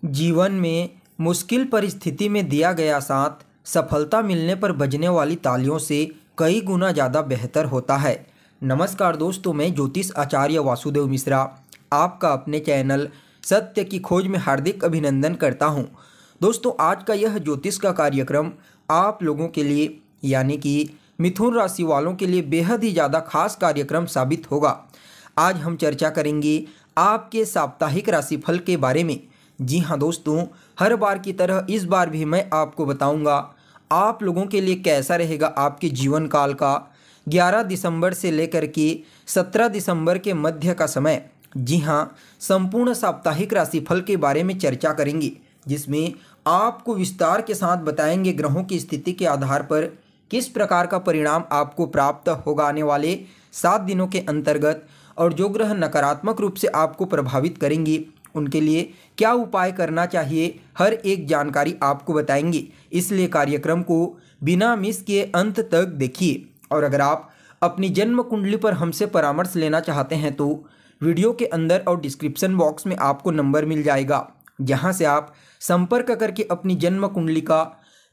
जीवन में मुश्किल परिस्थिति में दिया गया साथ सफलता मिलने पर बजने वाली तालियों से कई गुना ज़्यादा बेहतर होता है। नमस्कार दोस्तों, मैं ज्योतिष आचार्य वासुदेव मिश्रा आपका अपने चैनल सत्य की खोज में हार्दिक अभिनंदन करता हूं। दोस्तों, आज का यह ज्योतिष का कार्यक्रम आप लोगों के लिए यानी कि मिथुन राशि वालों के लिए बेहद ही ज़्यादा खास कार्यक्रम साबित होगा। आज हम चर्चा करेंगे आपके साप्ताहिक राशिफल के बारे में। जी हाँ दोस्तों, हर बार की तरह इस बार भी मैं आपको बताऊंगा आप लोगों के लिए कैसा रहेगा आपके जीवन काल का 11 दिसंबर से लेकर के 17 दिसंबर के मध्य का समय। जी हाँ, संपूर्ण साप्ताहिक राशिफल के बारे में चर्चा करेंगे, जिसमें आपको विस्तार के साथ बताएंगे ग्रहों की स्थिति के आधार पर किस प्रकार का परिणाम आपको प्राप्त होगा आने वाले 7 दिनों के अंतर्गत, और जो ग्रह नकारात्मक रूप से आपको प्रभावित करेंगे उनके लिए क्या उपाय करना चाहिए, हर एक जानकारी आपको बताएंगे। इसलिए कार्यक्रम को बिना मिस किए अंत तक देखिए। और अगर आप अपनी जन्म कुंडली पर हमसे परामर्श लेना चाहते हैं तो वीडियो के अंदर और डिस्क्रिप्शन बॉक्स में आपको नंबर मिल जाएगा, जहां से आप संपर्क करके अपनी जन्म कुंडली का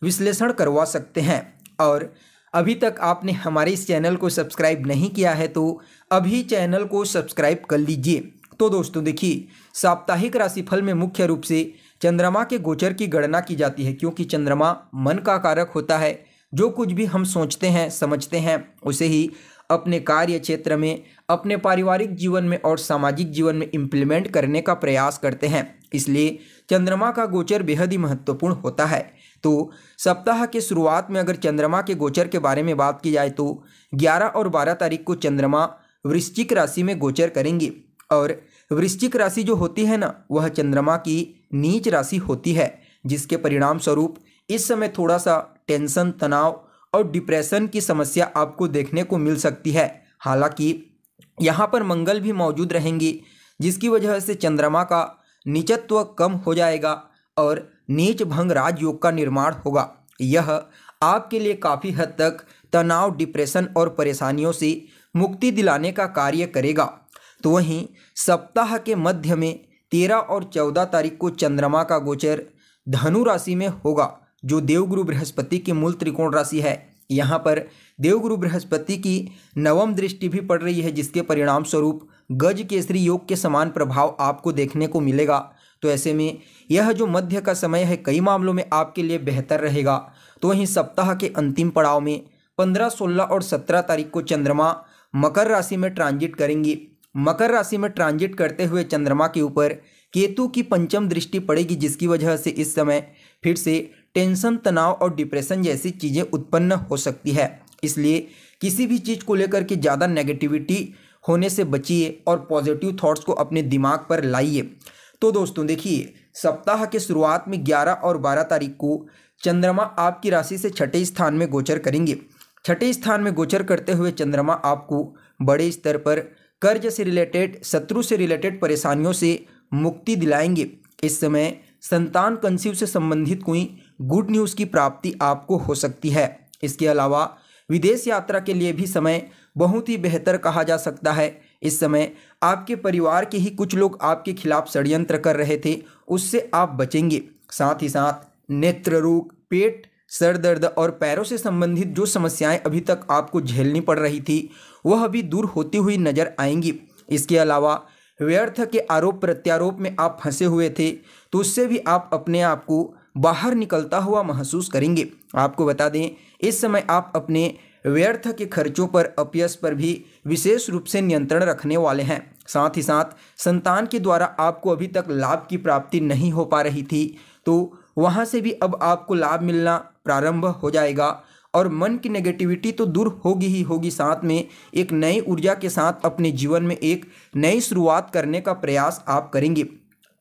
विश्लेषण करवा सकते हैं। और अभी तक आपने हमारे इस चैनल को सब्सक्राइब नहीं किया है तो अभी चैनल को सब्सक्राइब कर लीजिए। तो दोस्तों देखिए, साप्ताहिक राशिफल में मुख्य रूप से चंद्रमा के गोचर की गणना की जाती है, क्योंकि चंद्रमा मन का कारक होता है। जो कुछ भी हम सोचते हैं समझते हैं उसे ही अपने कार्य क्षेत्र में, अपने पारिवारिक जीवन में और सामाजिक जीवन में इम्प्लीमेंट करने का प्रयास करते हैं। इसलिए चंद्रमा का गोचर बेहद ही महत्वपूर्ण होता है। तो सप्ताह के शुरुआत में अगर चंद्रमा के गोचर के बारे में बात की जाए तो 11 और 12 तारीख को चंद्रमा वृश्चिक राशि में गोचर करेंगे। और वृश्चिक राशि जो होती है ना, वह चंद्रमा की नीच राशि होती है, जिसके परिणाम स्वरूप इस समय थोड़ा सा टेंशन, तनाव और डिप्रेशन की समस्या आपको देखने को मिल सकती है। हालांकि यहाँ पर मंगल भी मौजूद रहेंगे, जिसकी वजह से चंद्रमा का नीचत्व कम हो जाएगा और नीच भंग राजयोग का निर्माण होगा। यह आपके लिए काफ़ी हद तक तनाव, डिप्रेशन और परेशानियों से मुक्ति दिलाने का कार्य करेगा। तो वहीं सप्ताह के मध्य में 13 और 14 तारीख को चंद्रमा का गोचर धनु राशि में होगा, जो देवगुरु बृहस्पति की मूल त्रिकोण राशि है। यहाँ पर देवगुरु बृहस्पति की नवम दृष्टि भी पड़ रही है, जिसके परिणाम स्वरूप गज केसरी योग के समान प्रभाव आपको देखने को मिलेगा। तो ऐसे में यह जो मध्य का समय है कई मामलों में आपके लिए बेहतर रहेगा। तो वहीं सप्ताह के अंतिम पड़ाव में 15, 16 और 17 तारीख को चंद्रमा मकर राशि में ट्रांजिट करेंगी। मकर राशि में ट्रांजिट करते हुए चंद्रमा के ऊपर केतु की पंचम दृष्टि पड़ेगी, जिसकी वजह से इस समय फिर से टेंशन, तनाव और डिप्रेशन जैसी चीज़ें उत्पन्न हो सकती है। इसलिए किसी भी चीज़ को लेकर के ज़्यादा नेगेटिविटी होने से बचिए और पॉजिटिव थॉट्स को अपने दिमाग पर लाइए। तो दोस्तों देखिए, सप्ताह के शुरुआत में 11 और 12 तारीख को चंद्रमा आपकी राशि से छठे स्थान में गोचर करेंगे। छठे स्थान में गोचर करते हुए चंद्रमा आपको बड़े स्तर पर कर्ज से रिलेटेड, शत्रु से रिलेटेड परेशानियों से मुक्ति दिलाएंगे। इस समय संतान कंसीव से संबंधित कोई गुड न्यूज़ की प्राप्ति आपको हो सकती है। इसके अलावा विदेश यात्रा के लिए भी समय बहुत ही बेहतर कहा जा सकता है। इस समय आपके परिवार के ही कुछ लोग आपके खिलाफ षड्यंत्र कर रहे थे, उससे आप बचेंगे। साथ ही साथ नेत्र रोग, पेट, सर दर्द और पैरों से संबंधित जो समस्याएं अभी तक आपको झेलनी पड़ रही थी वह भी दूर होती हुई नजर आएंगी। इसके अलावा व्यर्थ के आरोप प्रत्यारोप में आप फंसे हुए थे, तो उससे भी आप अपने आप को बाहर निकलता हुआ महसूस करेंगे। आपको बता दें, इस समय आप अपने व्यर्थ के खर्चों पर, अपयश पर भी विशेष रूप से नियंत्रण रखने वाले हैं। साथ ही साथ संतान के द्वारा आपको अभी तक लाभ की प्राप्ति नहीं हो पा रही थी, तो वहाँ से भी अब आपको लाभ मिलना प्रारंभ हो जाएगा और मन की नेगेटिविटी तो दूर होगी ही होगी। साथ में एक नई ऊर्जा के साथ अपने जीवन में एक नई शुरुआत करने का प्रयास आप करेंगे।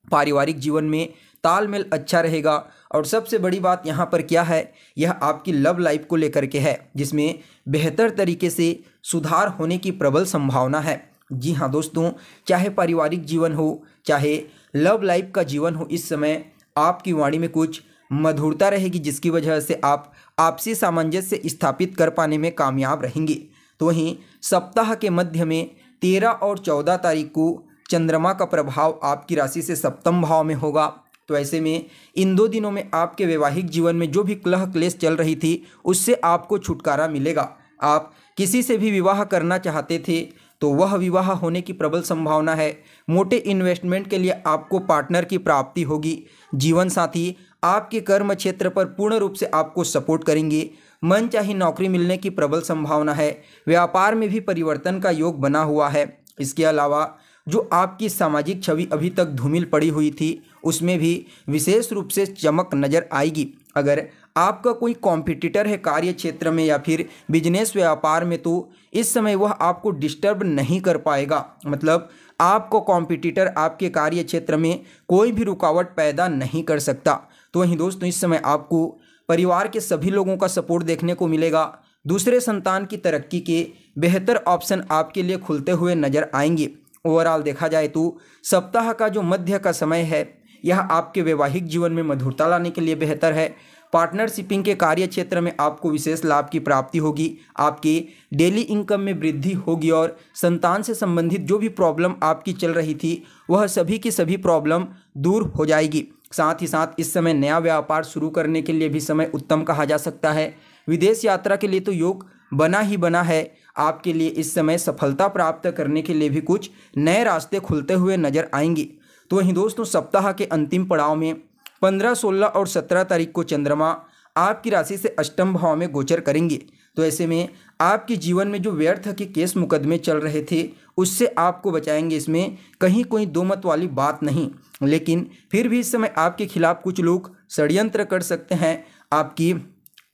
पारिवारिक जीवन में तालमेल अच्छा रहेगा। और सबसे बड़ी बात यहाँ पर क्या है, यह आपकी लव लाइफ को लेकर के है, जिसमें बेहतर तरीके से सुधार होने की प्रबल संभावना है। जी हाँ दोस्तों, चाहे पारिवारिक जीवन हो, चाहे लव लाइफ का जीवन हो, इस समय आपकी वाणी में कुछ मधुरता रहेगी, जिसकी वजह से आप आपसी सामंजस्य स्थापित कर पाने में कामयाब रहेंगे। तो वहीं सप्ताह के मध्य में 13 और 14 तारीख को चंद्रमा का प्रभाव आपकी राशि से सप्तम भाव में होगा तो ऐसे में इन 2 दिनों में आपके वैवाहिक जीवन में जो भी कलह क्लेश चल रही थी उससे आपको छुटकारा मिलेगा। आप किसी से भी विवाह करना चाहते थे तो वह विवाह होने की प्रबल संभावना है। मोटे इन्वेस्टमेंट के लिए आपको पार्टनर की प्राप्ति होगी। जीवन साथी आपके कर्म क्षेत्र पर पूर्ण रूप से आपको सपोर्ट करेंगे। मनचाही नौकरी मिलने की प्रबल संभावना है। व्यापार में भी परिवर्तन का योग बना हुआ है। इसके अलावा जो आपकी सामाजिक छवि अभी तक धूमिल पड़ी हुई थी उसमें भी विशेष रूप से चमक नजर आएगी। अगर आपका कोई कॉम्पिटिटर है कार्य क्षेत्र में या फिर बिजनेस व्यापार में तो इस समय वह आपको डिस्टर्ब नहीं कर पाएगा। मतलब आपको कॉम्पिटिटर आपके कार्य क्षेत्र में कोई भी रुकावट पैदा नहीं कर सकता। तो वहीं दोस्तों इस समय आपको परिवार के सभी लोगों का सपोर्ट देखने को मिलेगा। दूसरे संतान की तरक्की के बेहतर ऑप्शन आपके लिए खुलते हुए नजर आएंगे। ओवरऑल देखा जाए तो सप्ताह का जो मध्य का समय है यह आपके वैवाहिक जीवन में मधुरता लाने के लिए बेहतर है। पार्टनरशिपिंग के कार्य क्षेत्र में आपको विशेष लाभ की प्राप्ति होगी। आपके डेली इनकम में वृद्धि होगी और संतान से संबंधित जो भी प्रॉब्लम आपकी चल रही थी वह सभी की सभी प्रॉब्लम दूर हो जाएगी। साथ ही साथ इस समय नया व्यापार शुरू करने के लिए भी समय उत्तम कहा जा सकता है। विदेश यात्रा के लिए तो योग बना ही बना है। आपके लिए इस समय सफलता प्राप्त करने के लिए भी कुछ नए रास्ते खुलते हुए नजर आएंगे। तो वहीं दोस्तों सप्ताह के अंतिम पड़ाव में 15, 16 और 17 तारीख को चंद्रमा आपकी राशि से अष्टम भाव में गोचर करेंगे। तो ऐसे में आपके जीवन में जो व्यर्थ के केस मुकदमे चल रहे थे उससे आपको बचाएंगे। इसमें कहीं कोई दो मत वाली बात नहीं, लेकिन फिर भी इस समय आपके खिलाफ कुछ लोग षड्यंत्र कर सकते हैं, आपकी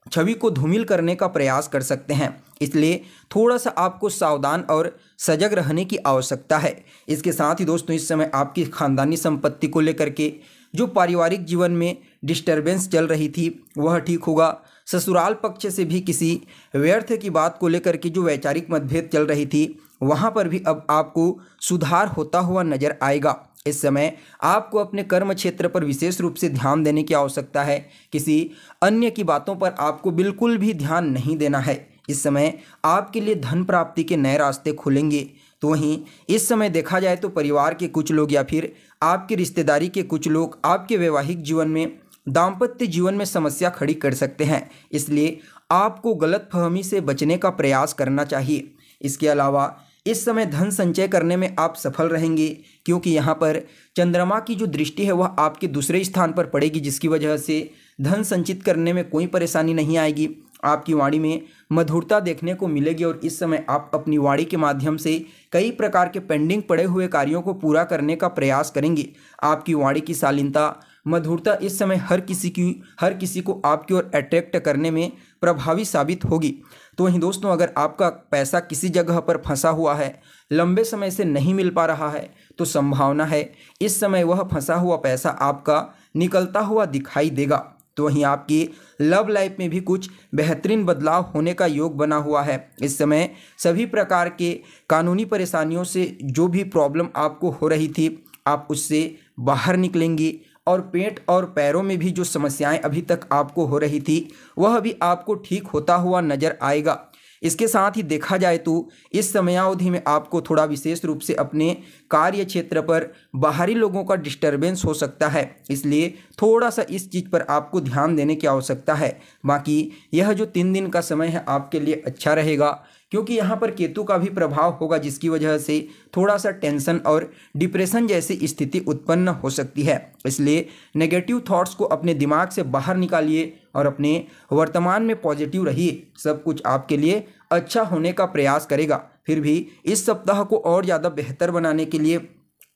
छवि को धूमिल करने का प्रयास कर सकते हैं। इसलिए थोड़ा सा आपको सावधान और सजग रहने की आवश्यकता है। इसके साथ ही दोस्तों इस समय आपकी खानदानी संपत्ति को लेकर के जो पारिवारिक जीवन में डिस्टर्बेंस चल रही थी वह ठीक होगा। ससुराल पक्ष से भी किसी व्यर्थ की बात को लेकर के जो वैचारिक मतभेद चल रही थी वहाँ पर भी अब आपको सुधार होता हुआ नजर आएगा। इस समय आपको अपने कर्म क्षेत्र पर विशेष रूप से ध्यान देने की आवश्यकता है। किसी अन्य की बातों पर आपको बिल्कुल भी ध्यान नहीं देना है। इस समय आपके लिए धन प्राप्ति के नए रास्ते खुलेंगे। तो वहीं इस समय देखा जाए तो परिवार के कुछ लोग या फिर आपकी रिश्तेदारी के कुछ लोग आपके वैवाहिक जीवन में दाम्पत्य जीवन में समस्या खड़ी कर सकते हैं। इसलिए आपको गलतफहमी से बचने का प्रयास करना चाहिए। इसके अलावा इस समय धन संचय करने में आप सफल रहेंगे, क्योंकि यहाँ पर चंद्रमा की जो दृष्टि है वह आपके दूसरे स्थान पर पड़ेगी, जिसकी वजह से धन संचित करने में कोई परेशानी नहीं आएगी। आपकी वाणी में मधुरता देखने को मिलेगी और इस समय आप अपनी वाणी के माध्यम से कई प्रकार के पेंडिंग पड़े हुए कार्यों को पूरा करने का प्रयास करेंगे। आपकी वाणी की शालीनता मधुरता इस समय हर किसी को आपकी ओर अट्रैक्ट करने में प्रभावी साबित होगी। तो वहीं दोस्तों अगर आपका पैसा किसी जगह पर फंसा हुआ है, लंबे समय से नहीं मिल पा रहा है, तो संभावना है इस समय वह फंसा हुआ पैसा आपका निकलता हुआ दिखाई देगा। तो वहीं आपकी लव लाइफ में भी कुछ बेहतरीन बदलाव होने का योग बना हुआ है। इस समय सभी प्रकार के कानूनी परेशानियों से जो भी प्रॉब्लम आपको हो रही थी आप उससे बाहर निकलेंगी और पेट और पैरों में भी जो समस्याएं अभी तक आपको हो रही थी वह भी आपको ठीक होता हुआ नजर आएगा। इसके साथ ही देखा जाए तो इस समयावधि में आपको थोड़ा विशेष रूप से अपने कार्य क्षेत्र पर बाहरी लोगों का डिस्टर्बेंस हो सकता है, इसलिए थोड़ा सा इस चीज़ पर आपको ध्यान देने की आवश्यकता है। बाकी यह जो 3 दिन का समय है आपके लिए अच्छा रहेगा, क्योंकि यहाँ पर केतु का भी प्रभाव होगा, जिसकी वजह से थोड़ा सा टेंशन और डिप्रेशन जैसी स्थिति उत्पन्न हो सकती है। इसलिए नेगेटिव थॉट्स को अपने दिमाग से बाहर निकालिए और अपने वर्तमान में पॉजिटिव रहिए। सब कुछ आपके लिए अच्छा होने का प्रयास करेगा। फिर भी इस सप्ताह को और ज़्यादा बेहतर बनाने के लिए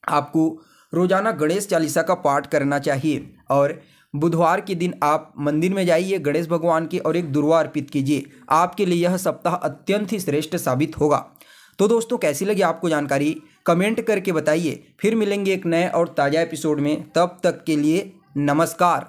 आपको रोजाना गणेश चालीसा का पाठ करना चाहिए और बुधवार के दिन आप मंदिर में जाइए गणेश भगवान के और एक दुर्वा अर्पित कीजिए। आपके लिए यह सप्ताह अत्यंत ही श्रेष्ठ साबित होगा। तो दोस्तों कैसी लगी आपको जानकारी कमेंट करके बताइए। फिर मिलेंगे एक नए और ताज़ा एपिसोड में, तब तक के लिए नमस्कार।